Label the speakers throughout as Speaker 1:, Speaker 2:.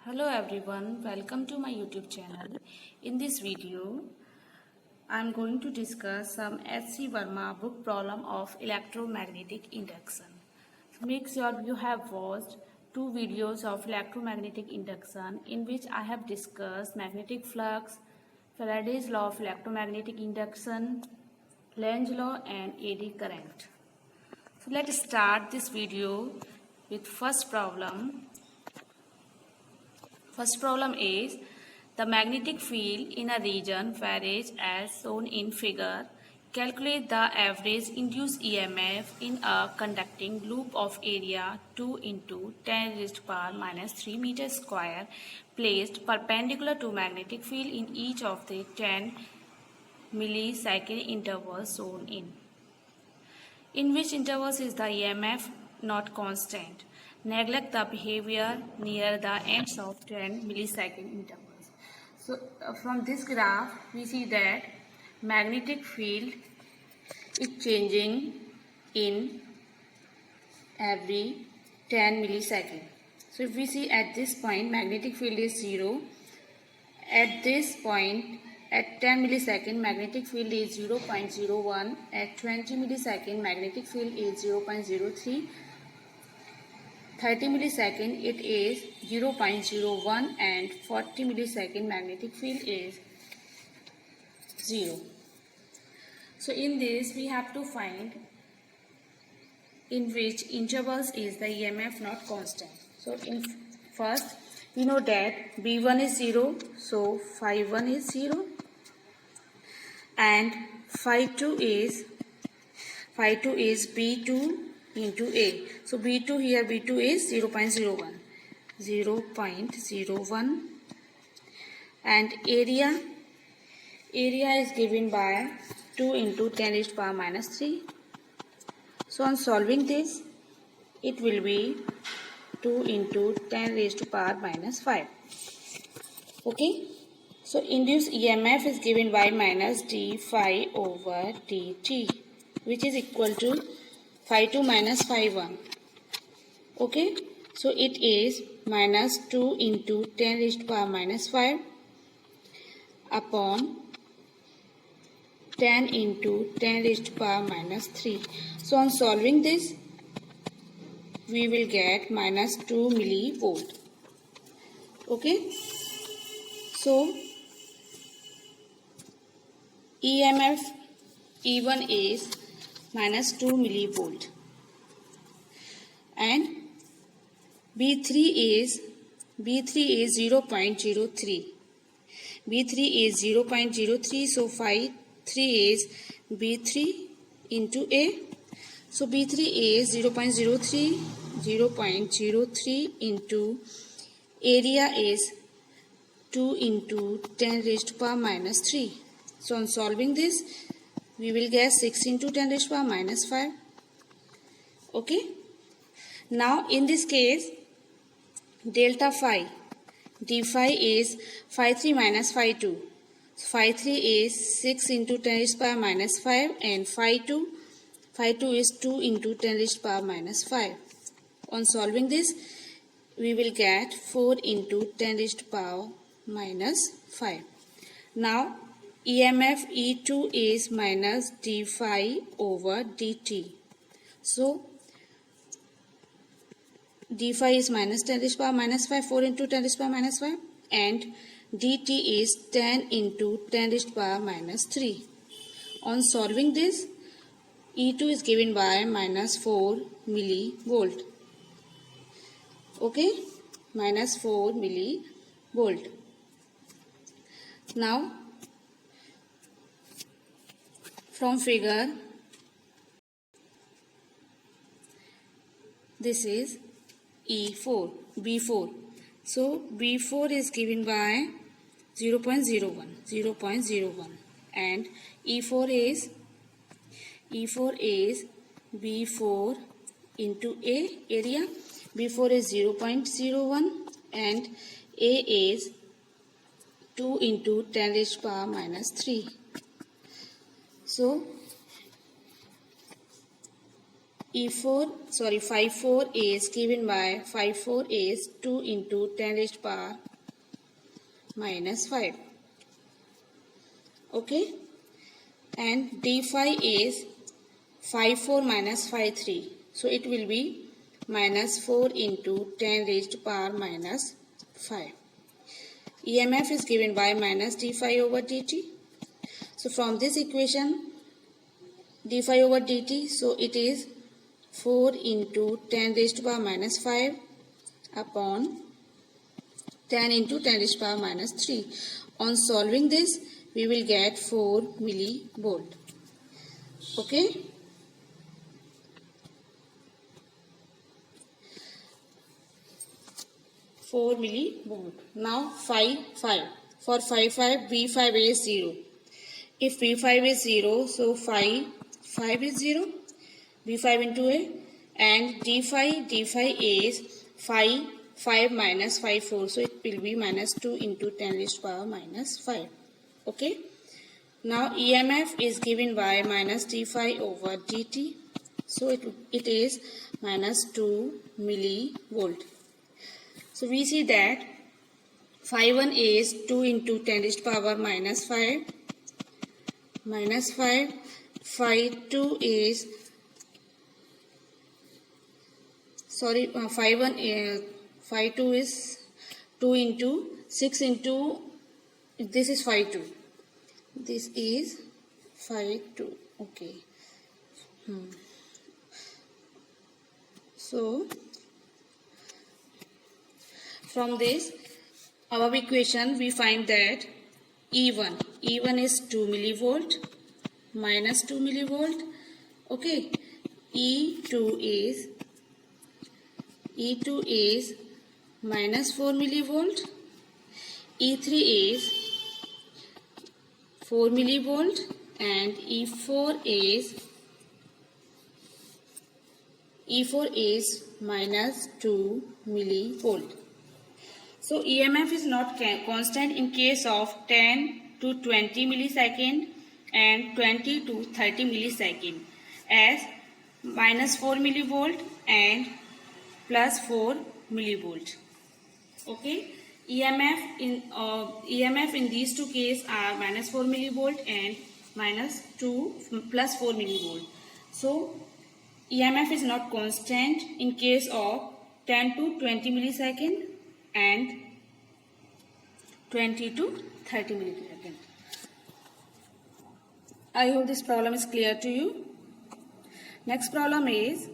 Speaker 1: Hello everyone, welcome to my YouTube channel. In this video, I am going to discuss some H.C. Verma book problem of electromagnetic induction. Make sure you have watched two videos of electromagnetic induction in which I have discussed magnetic flux, Faraday's law of electromagnetic induction, Lenz law and eddy current. So let's start this video with first problem. First problem is the magnetic field in a region varies as shown in figure. Calculate the average induced EMF in a conducting loop of area 2 into 10 raised to power minus 3 meter square placed perpendicular to magnetic field in each of the 10 millisecond intervals shown in. In which intervals is the EMF not constant? Neglect the behavior near the ends of 10 millisecond intervals. So from this graph we see that magnetic field is changing in every 10 millisecond. So if we see at this point magnetic field is 0. At this point at 10 millisecond magnetic field is 0.01. At 20 millisecond magnetic field is 0.03. 30 millisecond it is 0.01 and 40 millisecond magnetic field is 0. So in this we have to find in which intervals is the EMF not constant. So in first we know that B1 is 0, so phi 1 is 0 and phi 2 is B2 into A. So B2 here B2 is 0.01 and area is given by 2 into 10 raised to power minus 3. So on solving this it will be 2 into 10 raised to power minus 5. Okay. So induced EMF is given by minus d phi over dt, which is equal to phi 2 minus phi 1. Okay. So it is minus 2 into 10 raised to power minus 5 upon 10 into 10 raised to power minus 3. So on solving this we will get minus 2 millivolt. Okay. So EMF E1 is minus 2 millivolt and B3 is 0.03. B3 is 0.03, so phi 3 is B3 into A. So B3 is 0.03 into area is 2 into 10 raised to power minus 3. So on solving this we will get 6 into 10 raised to power minus 5. Okay. Now in this case delta phi d phi is phi 3 minus phi 2. So phi 3 is 6 into 10 raised to power minus 5 and phi 2 is 2 into 10 raised to power minus 5. On solving this we will get 4 into 10 raised to power minus 5. Now EMF E2 is minus d phi over dt. So d phi is minus 10 raised to power minus 5, 4 into 10 raised to power minus 5 and dt is 10 into 10 raised to power minus 3. On solving this E2 is given by minus 4 millivolt. Okay, minus 4 millivolt. Now from figure this is B4. So B4 is given by 0.01 and E4 is B4 into A area. B4 is 0.01 and A is 2 into 10 raised to power minus 3. So phi 4 is given by phi 4 is 2 into 10 raised power minus 5. Okay, and d phi is phi 4 minus phi 3. So it will be minus 4 into 10 raised power minus 5. EMF is given by minus d phi over dt. So from this equation, d phi over dt, so it is 4 into 10 raised to power minus 5 upon 10 into 10 raised to power minus 3. On solving this, we will get 4 millivolt. Okay. Four millivolt. Now phi 5. For phi 5, V5 is 0. If V5 is 0, so phi 5 is 0. V5 into A, and d phi is phi 5 minus phi 4, so it will be minus 2 into 10 raised to power minus 5. Okay. Now EMF is given by minus d phi over dt, so it is minus 2 millivolt. So we see that phi 1 is 2 into 10 raised to power minus 5 minus 5. Phi 2 is phi 2 is 2 into 6 into, this is phi 2. This is phi 2. Okay. So from this our equation, we find that E1 is 2 millivolt minus 2 millivolt. Okay. E2 is minus 4 millivolt. E3 is 4 millivolt, and E4 is minus 2 millivolt. So EMF is not constant in case of 10 to 20 millisecond and 20 to 30 millisecond, as minus 4 millivolt and plus 4 millivolt. Okay, EMF in these two cases are minus 4 millivolt and plus 4 millivolt. So EMF is not constant in case of 10 to 20 millisecond and 20 to 30 millisecond. I hope this problem is clear to you. Next problem is,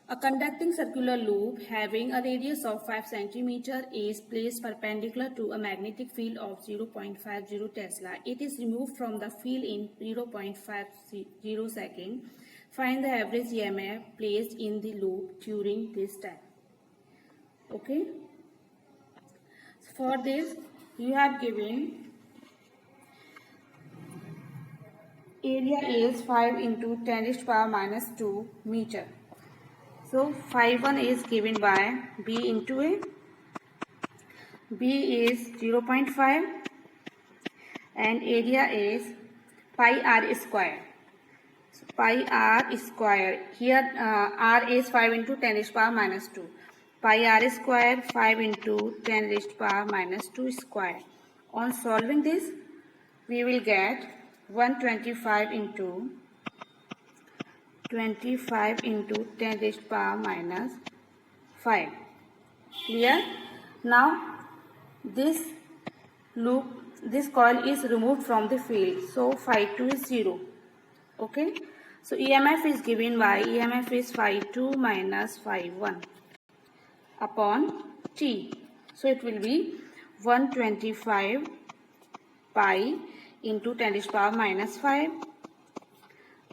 Speaker 1: a conducting circular loop having a radius of 5 cm is placed perpendicular to a magnetic field of 0.50 Tesla. It is removed from the field in 0.50 second. Find the average EMF placed in the loop during this time. Okay. For this, you have given area is 5 into 10 raised to power minus 2 meter. So phi 1 is given by B into A. B is 0.5 and area is pi r square. So pi r square. Here r is 5 into 10 raised to power minus 2. Pi r square 5 into 10 raised to power minus 2 square. On solving this, we will get 125 into 25 into 10 raised to power minus 5. Clear? Now this coil is removed from the field, so phi 2 is 0. Okay, so EMF is given by EMF is phi 2 minus phi 1 upon T. So it will be 125 pi into 10 raised to power minus 5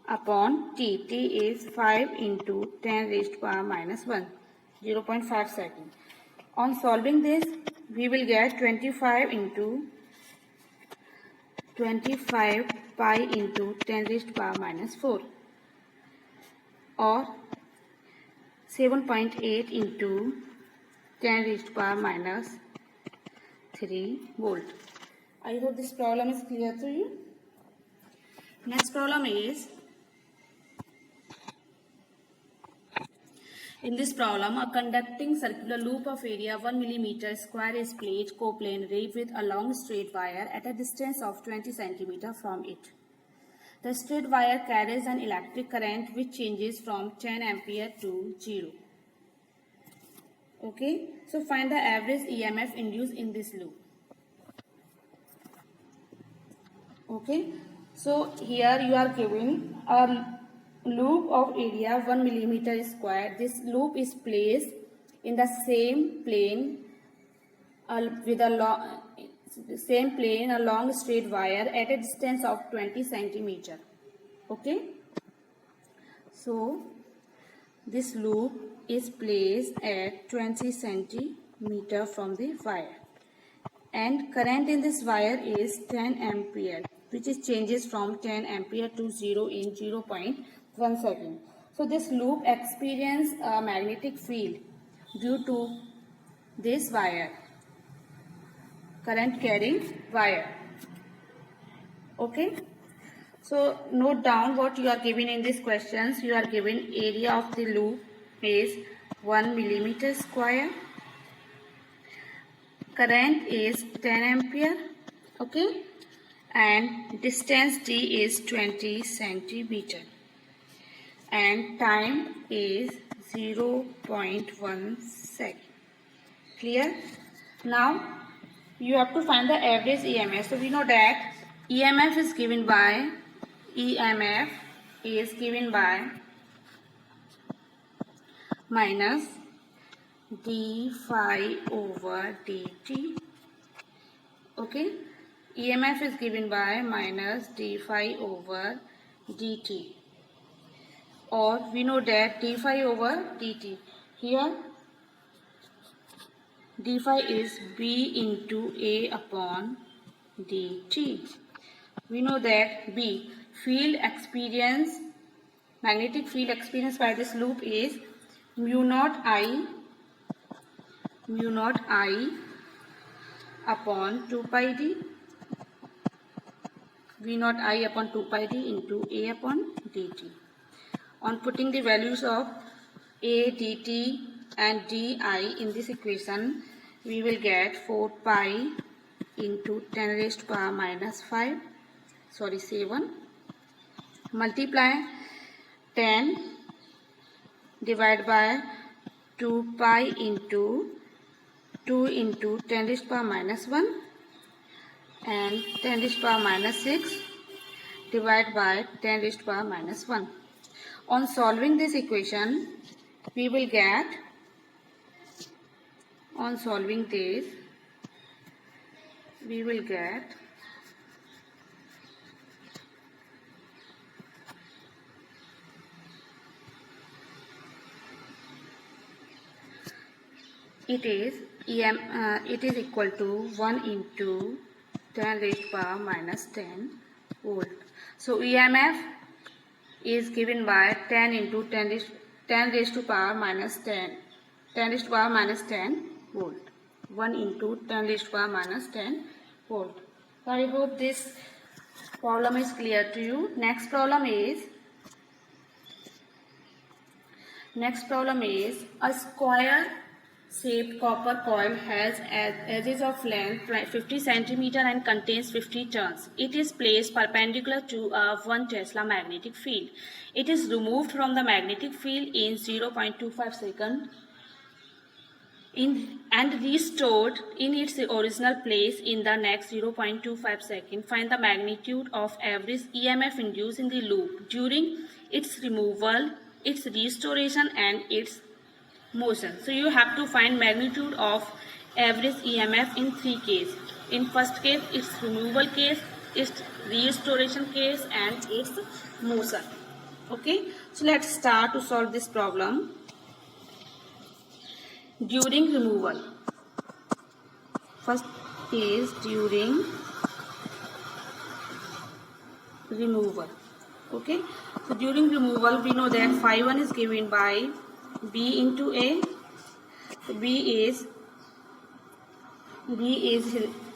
Speaker 1: upon T. T is 5 into 10 raised to power minus 1, 0.5 second. On solving this, we will get 25 pi into 10 raised to power minus 4, or 7.8 into 10 raised to power minus 3 volt. I hope this problem is clear to you. Next problem is, in this problem, a conducting circular loop of area 1 millimeter square is placed coplanary with a long straight wire at a distance of 20 centimeter from it. The straight wire carries an electric current which changes from 10 ampere to 0. Okay, so find the average EMF induced in this loop. Okay, so here you are given a loop of area 1 millimeter square. This loop is placed in the same plane with a long straight wire at a distance of 20 centimeter. Okay, so this loop is placed at 20 centimeter from the wire, and current in this wire is 10 ampere, which is changes from 10 ampere to 0 in 0.1 second. So this loop experience a magnetic field due to this wire, current carrying wire. Okay, so note down what you are given in these questions. You are given area of the loop is 1 millimeter square, current is 10 ampere, okay, and distance d is 20 centimeter, and time is 0.1 second. Clear? Now you have to find the average EMF. So we know that EMF is given by minus d phi over dt. Okay, EMF is given by minus d phi over dt, or we know that d phi over dt. Here d phi is b into a upon dt. We know that b, magnetic field experienced by this loop is mu naught I upon 2 pi d, v naught I upon 2 pi d into a upon dt. On putting the values of a, dt and di in this equation, we will get 4 pi into 10 raised to power minus 7, multiply 10 divided by 2 pi into 2 into 10 raised to power minus 1, and 10 raised to power minus 6 divided by 10 raised to power minus 1. On solving this equation, we will get, it is equal to 1 into 10 raised to power minus 10 volt. So EMF is given by 10 into 10 raised to power minus 10 raised to power minus 10 volt. 1 into 10 raised to power minus 10 volt. So I hope this problem is clear to you. Next problem is a square shaped copper coil has edges of length 50 centimeter and contains 50 turns. It is placed perpendicular to a 1 Tesla magnetic field. It is removed from the magnetic field in 0.25 seconds and restored in its original place in the next 0.25 seconds. Find the magnitude of average EMF induced in the loop during its removal, its restoration and its motion. So you have to find magnitude of average EMF in 3 cases. In first case, its removal case, its restoration case and its motion. Okay, so let's start to solve this problem. During removal, first is during removal. Okay, so during removal we know that phi 1 is given by b into a. So b is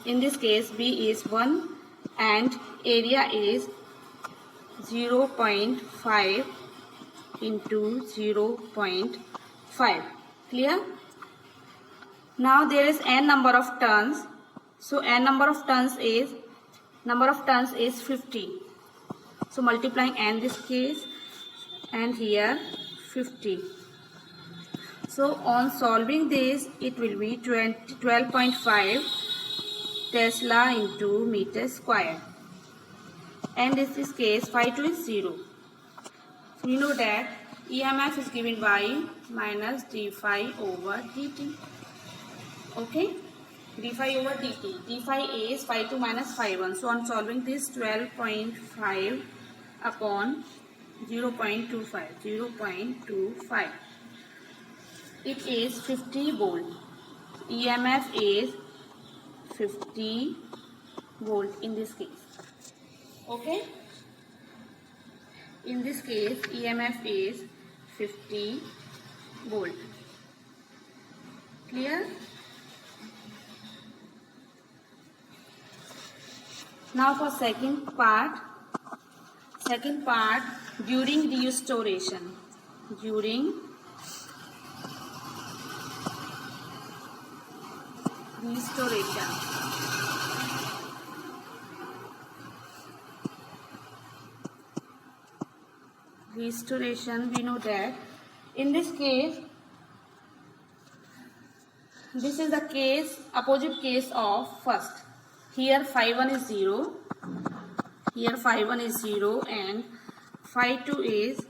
Speaker 1: in this case b is 1 and area is 0.5 into 0.5. Clear? Now there is n number of turns. So n number of turns is 50. So multiplying n this case and here 50. So on solving this, it will be 12.5 Tesla into meter square. And in this case, phi 2 is 0. So we know that EMF is given by minus d phi over dt. Okay? d phi over dt. d phi is phi 2 minus phi 1. So on solving this, 12.5 upon 0.25. It is 50 volt. EMF is 50 volt in this case. Okay? In this case, EMF is 50 volt. Clear? Now for second part, during restoration. Restoration, we know that in this case, this is the case, opposite case of first. Here phi 1 is 0, and phi 2 is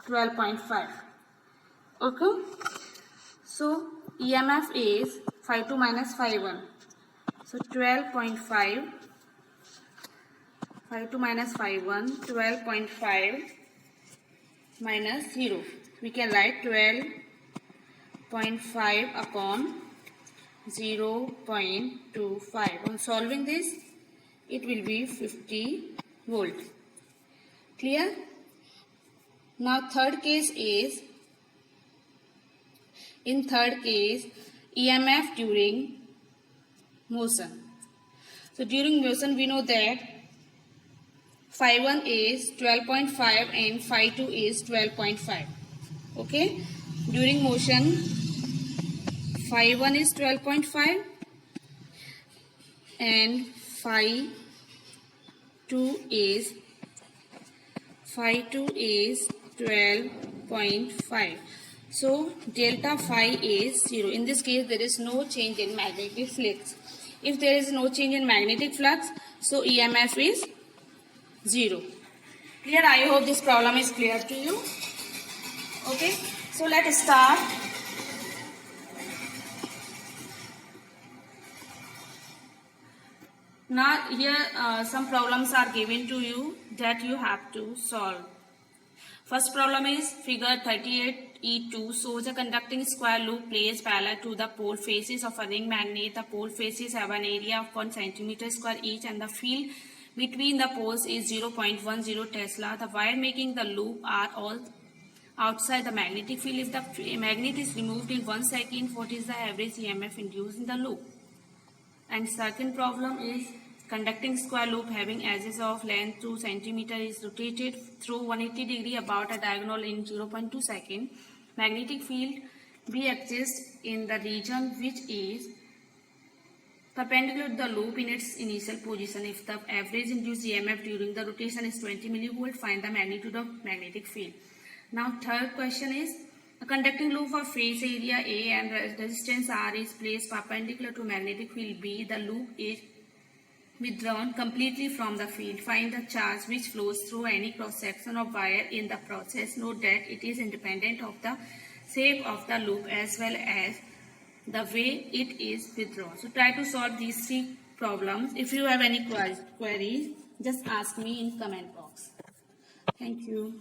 Speaker 1: 12.5. Okay? So EMF is phi 2 minus phi 1. So 12.5, phi 2 minus phi 1, 12.5 minus 0. We can write 12.5 upon 0.25. On solving this, it will be 50 volt. Clear? Now third case is, in third case, EMF during motion. So during motion, we know that phi 1 is 12.5 and phi 2 is 12.5. Okay? During motion, phi 1 is 12.5 and phi 2 is 12.5. So delta phi is 0. In this case, there is no change in magnetic flux. If there is no change in magnetic flux, so EMF is 0. Clear? I hope this problem is clear to you. Okay, so let's start. Now here some problems are given to you that you have to solve. First problem is figure 38E2 shows a conducting square loop placed parallel to the pole faces of a ring magnet. The pole faces have an area of 1 centimeter square each and the field between the poles is 0.10 Tesla. The wire making the loop are all outside the magnetic field. If the magnet is removed in 1 second, what is the average EMF induced in the loop? And second problem is conducting square loop having edges of length 2 cm is rotated through 180 degree about a diagonal in 0.2 second. Magnetic field B exists in the region which is perpendicular to the loop in its initial position. If the average induced EMF during the rotation is 20 millivolt, find the magnitude of magnetic field. Now third question is, a conducting loop of face area A and resistance R is placed perpendicular to magnetic field B. The loop is withdrawn completely from the field. Find the charge which flows through any cross section of wire in the process. Note that it is independent of the shape of the loop as well as the way it is withdrawn. So try to solve these three problems. If you have any queries, just ask me in comment box. Thank you.